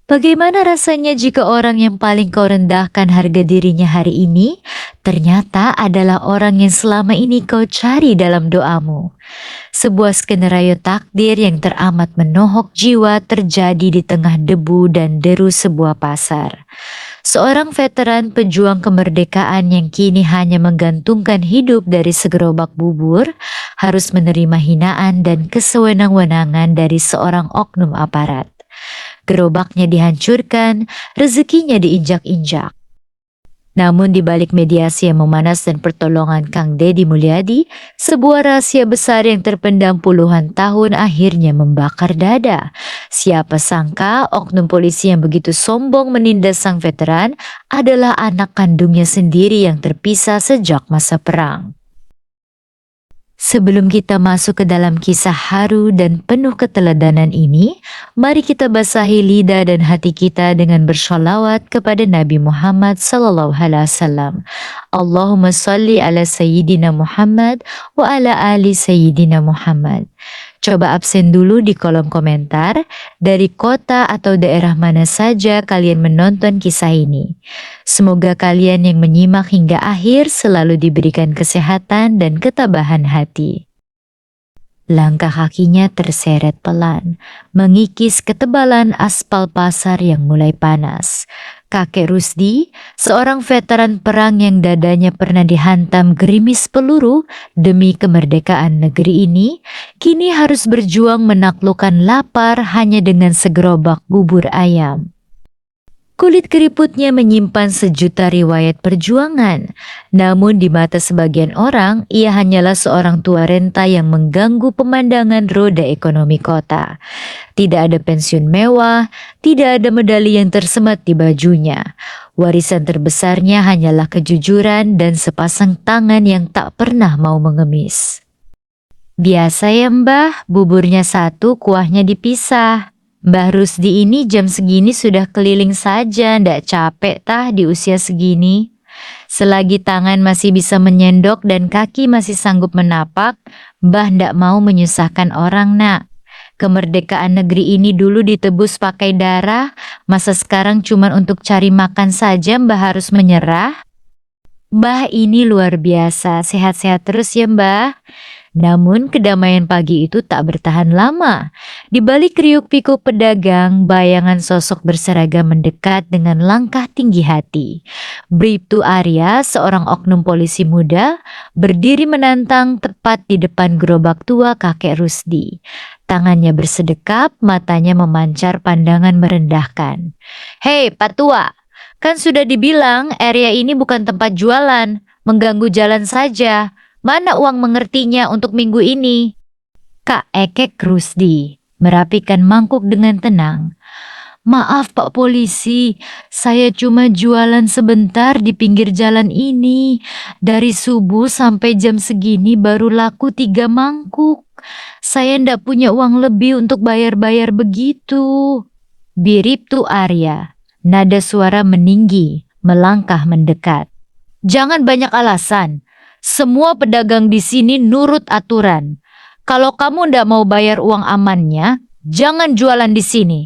Bagaimana rasanya jika orang yang paling kau rendahkan harga dirinya hari ini, ternyata adalah orang yang selama ini kau cari dalam doamu? Sebuah skenario takdir yang teramat menohok jiwa terjadi di tengah debu dan deru sebuah pasar. Seorang veteran pejuang kemerdekaan yang kini hanya menggantungkan hidup dari segerobak bubur, harus menerima hinaan dan kesewenang-wenangan dari seorang oknum aparat. Gerobaknya dihancurkan, rezekinya diinjak-injak. Namun di balik mediasi yang memanas dan pertolongan Kang Deddy Mulyadi, sebuah rahasia besar yang terpendam puluhan tahun akhirnya membakar dada. Siapa sangka oknum polisi yang begitu sombong menindas sang veteran adalah anak kandungnya sendiri yang terpisah sejak masa perang. Sebelum kita masuk ke dalam kisah haru dan penuh keteladanan ini, mari kita basahi lidah dan hati kita dengan bersholawat kepada Nabi Muhammad SAW. Allahumma salli ala Sayyidina Muhammad wa ala ali Sayyidina Muhammad. Coba absen dulu di kolom komentar dari kota atau daerah mana saja kalian menonton kisah ini. Semoga kalian yang menyimak hingga akhir selalu diberikan kesehatan dan ketabahan hati. Langkah kakinya terseret pelan, mengikis ketebalan aspal pasar yang mulai panas. Kakek Rusdi, seorang veteran perang yang dadanya pernah dihantam gerimis peluru demi kemerdekaan negeri ini, kini harus berjuang menaklukkan lapar hanya dengan segerobak bubur ayam. Kulit keriputnya menyimpan sejuta riwayat perjuangan, namun di mata sebagian orang, ia hanyalah seorang tua renta yang mengganggu pemandangan roda ekonomi kota. Tidak ada pensiun mewah, tidak ada medali yang tersemat di bajunya. Warisan terbesarnya hanyalah kejujuran dan sepasang tangan yang tak pernah mau mengemis. Biasa ya Mbah, buburnya satu, kuahnya dipisah. Mbah Rusdi ini jam segini sudah keliling saja, ndak capek tah di usia segini. Selagi tangan masih bisa menyendok dan kaki masih sanggup menapak, Mbah ndak mau menyusahkan orang nak. Kemerdekaan negeri ini dulu ditebus pakai darah, masa sekarang cuma untuk cari makan saja Mbah harus menyerah? Mbah ini luar biasa, sehat-sehat terus ya Mbah. Namun kedamaian pagi itu tak bertahan lama. Di balik kriuk-pikuk pedagang, bayangan sosok berseragam mendekat dengan langkah tinggi hati. Bribtu Arya, seorang oknum polisi muda, berdiri menantang tepat di depan gerobak tua kakek Rusdi. Tangannya bersedekap, matanya memancar pandangan merendahkan. "Hei Pak Tua, kan sudah dibilang area ini bukan tempat jualan, mengganggu jalan saja. Mana uang mengertinya untuk minggu ini?" Kak Ekek Rusdi merapikan mangkuk dengan tenang. "Maaf Pak Polisi, saya cuma jualan sebentar di pinggir jalan ini. Dari subuh sampai jam segini baru laku 3 mangkuk. Saya ndak punya uang lebih untuk bayar-bayar begitu." Biribtu Arya, nada suara meninggi, melangkah mendekat. "Jangan banyak alasan. Semua pedagang di sini nurut aturan. Kalau kamu ndak mau bayar uang amannya, jangan jualan di sini."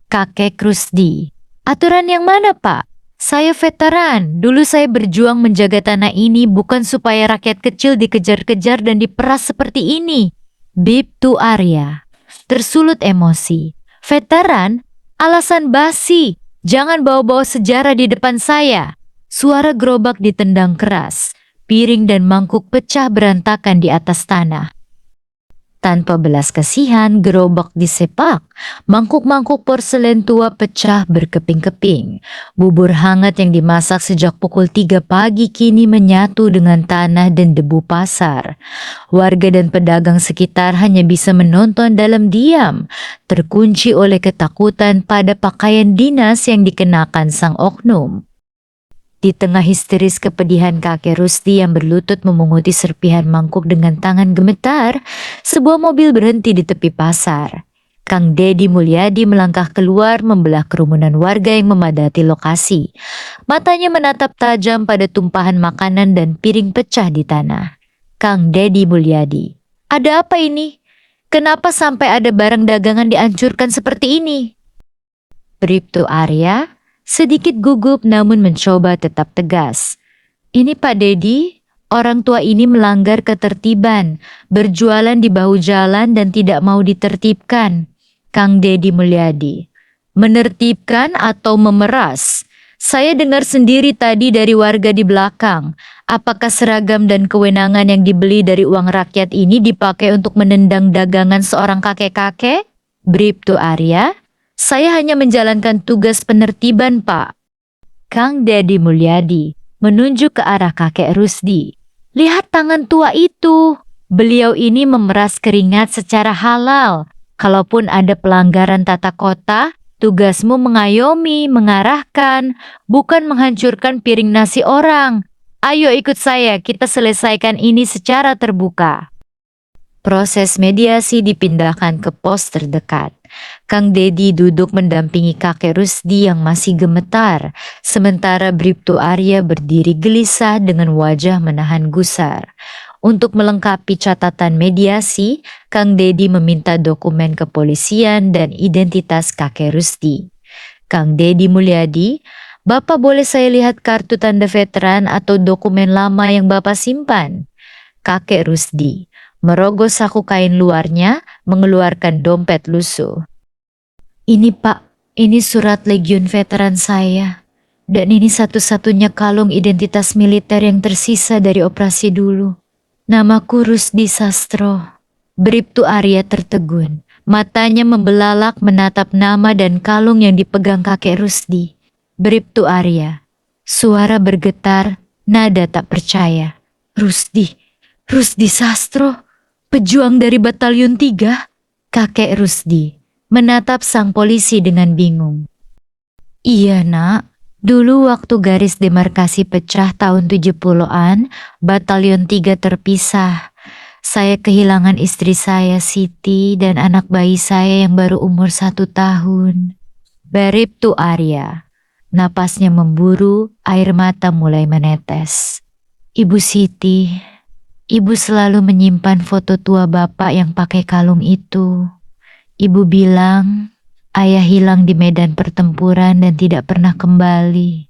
Kakek Rusdi, "Aturan yang mana Pak? Saya veteran. Dulu saya berjuang menjaga tanah ini bukan supaya rakyat kecil dikejar-kejar dan diperas seperti ini." Bibtu Arya tersulut emosi. "Veteran? Alasan basi. Jangan bawa-bawa sejarah di depan saya." Suara gerobak ditendang keras. Piring dan mangkuk pecah berantakan di atas tanah. Tanpa belas kasihan, gerobak disepak. Mangkuk-mangkuk porselen tua pecah berkeping-keping. Bubur hangat yang dimasak sejak pukul 3 pagi kini menyatu dengan tanah dan debu pasar. Warga dan pedagang sekitar hanya bisa menonton dalam diam, terkunci oleh ketakutan pada pakaian dinas yang dikenakan sang oknum. Di tengah histeris kepedihan kakek Rusdi yang berlutut memunguti serpihan mangkuk dengan tangan gemetar, sebuah mobil berhenti di tepi pasar. Kang Deddy Mulyadi melangkah keluar membelah kerumunan warga yang memadati lokasi. Matanya menatap tajam pada tumpahan makanan dan piring pecah di tanah. Kang Deddy Mulyadi, "Ada apa ini? Kenapa sampai ada barang dagangan dihancurkan seperti ini?" Bribtu Arya sedikit gugup namun mencoba tetap tegas. Ini Pak Dedi, orang tua ini melanggar ketertiban, berjualan di bahu jalan dan tidak mau ditertibkan. Kang Dedi Mulyadi, menertibkan atau memeras? Saya dengar sendiri tadi dari warga di belakang. Apakah seragam dan kewenangan yang dibeli dari uang rakyat ini dipakai untuk menendang dagangan seorang kakek-kakek? Bribtu Arya, saya hanya menjalankan tugas penertiban, Pak. Kang Dedi Mulyadi menunjuk ke arah kakek Rusdi. Lihat tangan tua itu. Beliau ini memeras keringat secara halal. Kalaupun ada pelanggaran tata kota, tugasmu mengayomi, mengarahkan, bukan menghancurkan piring nasi orang. Ayo ikut saya, kita selesaikan ini secara terbuka. Proses mediasi dipindahkan ke pos terdekat. Kang Dedi duduk mendampingi kakek Rusdi yang masih gemetar, sementara Bribtu Arya berdiri gelisah dengan wajah menahan gusar. Untuk melengkapi catatan mediasi, Kang Dedi meminta dokumen kepolisian dan identitas kakek Rusdi. Kang Dedi Mulyadi, Bapak boleh saya lihat kartu tanda veteran atau dokumen lama yang Bapak simpan? Kakek Rusdi merogoh saku kain luarnya, mengeluarkan dompet lusuh. Ini Pak, ini surat legiun veteran saya. Dan ini satu-satunya kalung identitas militer yang tersisa dari operasi dulu. Namaku Rusdi Sastro. Bribtu Arya tertegun. Matanya membelalak menatap nama dan kalung yang dipegang kakek Rusdi. Bribtu Arya. Suara bergetar, nada tak percaya. Rusdi Sastro. Pejuang dari Batalion 3? Kakek Rusdi menatap sang polisi dengan bingung. Iya nak, dulu waktu garis demarkasi pecah tahun 70-an, Batalion 3 terpisah. Saya kehilangan istri saya Siti dan anak bayi saya yang baru umur 1 tahun. Bribtu Arya, napasnya memburu, air mata mulai menetes. Ibu Siti, Ibu selalu menyimpan foto tua bapak yang pakai kalung itu. Ibu bilang, ayah hilang di medan pertempuran dan tidak pernah kembali.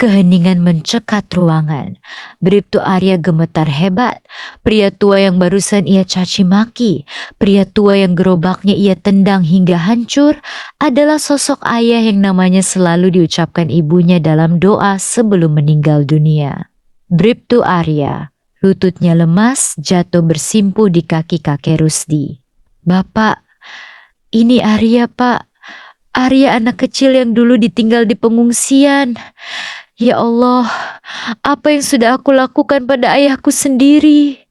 Keheningan mencekat ruangan. Bribtu Arya gemetar hebat. Pria tua yang barusan ia caci maki, pria tua yang gerobaknya ia tendang hingga hancur, adalah sosok ayah yang namanya selalu diucapkan ibunya dalam doa sebelum meninggal dunia. Bribtu Arya, lututnya lemas, jatuh bersimpuh di kaki kakek Rusdi. Bapak, ini Arya Pak. Arya anak kecil yang dulu ditinggal di pengungsian. Ya Allah, apa yang sudah aku lakukan pada ayahku sendiri?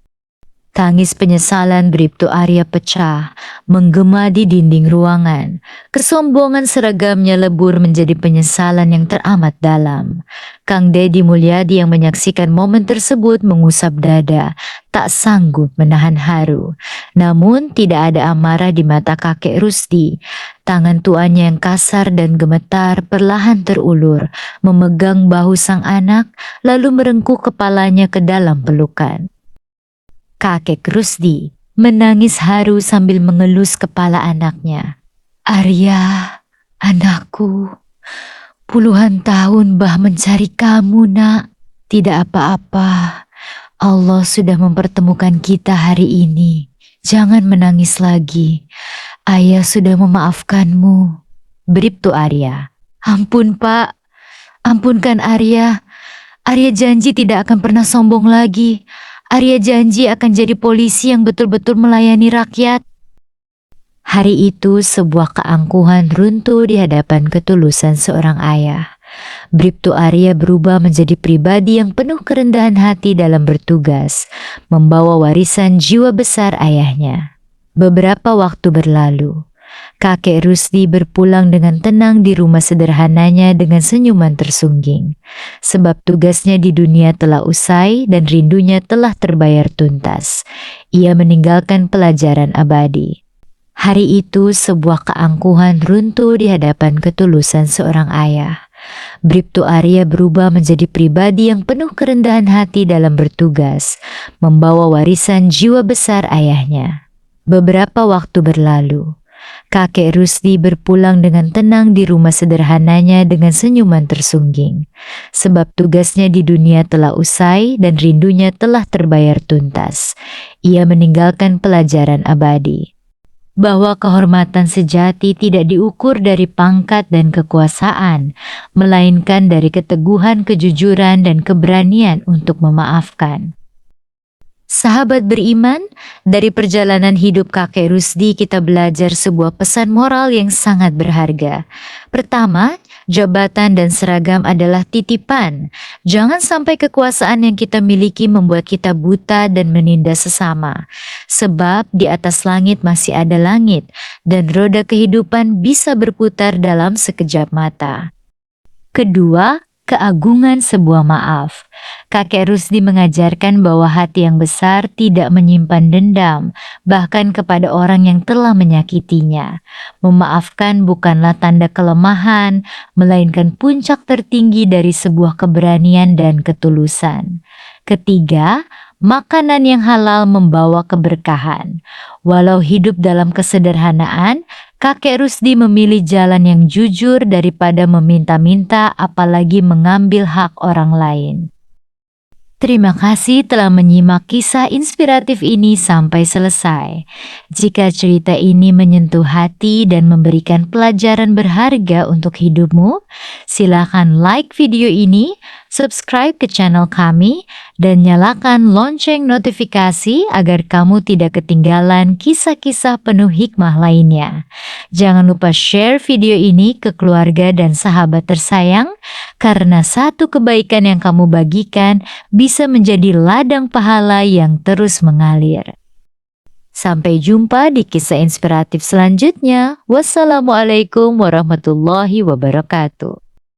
Tangis penyesalan Bribtu Arya pecah, menggema di dinding ruangan. Kesombongan seragamnya lebur menjadi penyesalan yang teramat dalam. Kang Dedi Mulyadi yang menyaksikan momen tersebut mengusap dada, tak sanggup menahan haru. Namun tidak ada amarah di mata kakek Rusdi. Tangan tuanya yang kasar dan gemetar perlahan terulur, memegang bahu sang anak, lalu merengkuh kepalanya ke dalam pelukan. Kakek Rusdi menangis haru sambil mengelus kepala anaknya. Arya, anakku, puluhan tahun Bah mencari kamu nak. Tidak apa-apa, Allah sudah mempertemukan kita hari ini. Jangan menangis lagi, ayah sudah memaafkanmu. Bribtu Arya. Ampun Pak, ampunkan Arya. Arya janji tidak akan pernah sombong lagi. Arya janji akan jadi polisi yang betul-betul melayani rakyat. Hari itu sebuah keangkuhan runtuh di hadapan ketulusan seorang ayah. Bribtu Arya berubah menjadi pribadi yang penuh kerendahan hati dalam bertugas, membawa warisan jiwa besar ayahnya. Beberapa waktu berlalu, kakek Rusdi berpulang dengan tenang di rumah sederhananya dengan senyuman tersungging. Sebab tugasnya di dunia telah usai dan rindunya telah terbayar tuntas. Ia meninggalkan pelajaran abadi. Hari itu sebuah keangkuhan runtuh di hadapan ketulusan seorang ayah. Bribtu Arya berubah menjadi pribadi yang penuh kerendahan hati dalam bertugas, membawa warisan jiwa besar ayahnya. Beberapa waktu berlalu, Kakek Rusdi berpulang dengan tenang di rumah sederhananya dengan senyuman tersungging. Sebab tugasnya di dunia telah usai dan rindunya telah terbayar tuntas. Ia meninggalkan pelajaran abadi. Bahwa kehormatan sejati tidak diukur dari pangkat dan kekuasaan, melainkan dari keteguhan, kejujuran, dan keberanian untuk memaafkan. Sahabat beriman, dari perjalanan hidup kakek Rusdi kita belajar sebuah pesan moral yang sangat berharga. Pertama, jabatan dan seragam adalah titipan. Jangan sampai kekuasaan yang kita miliki membuat kita buta dan menindas sesama. Sebab di atas langit masih ada langit, dan roda kehidupan bisa berputar dalam sekejap mata. Kedua, keagungan sebuah maaf. Kakek Rusdi mengajarkan bahwa hati yang besar tidak menyimpan dendam, bahkan kepada orang yang telah menyakitinya. Memaafkan bukanlah tanda kelemahan, melainkan puncak tertinggi dari sebuah keberanian dan ketulusan. Ketiga, makanan yang halal membawa keberkahan. Walau hidup dalam kesederhanaan, kakek Rusdi memilih jalan yang jujur daripada meminta-minta apalagi mengambil hak orang lain. Terima kasih telah menyimak kisah inspiratif ini sampai selesai. Jika cerita ini menyentuh hati dan memberikan pelajaran berharga untuk hidupmu, silakan like video ini, subscribe ke channel kami, dan nyalakan lonceng notifikasi agar kamu tidak ketinggalan kisah-kisah penuh hikmah lainnya. Jangan lupa share video ini ke keluarga dan sahabat tersayang, karena satu kebaikan yang kamu bagikan bisa menjadi ladang pahala yang terus mengalir. Sampai jumpa di kisah inspiratif selanjutnya. Wassalamualaikum warahmatullahi wabarakatuh.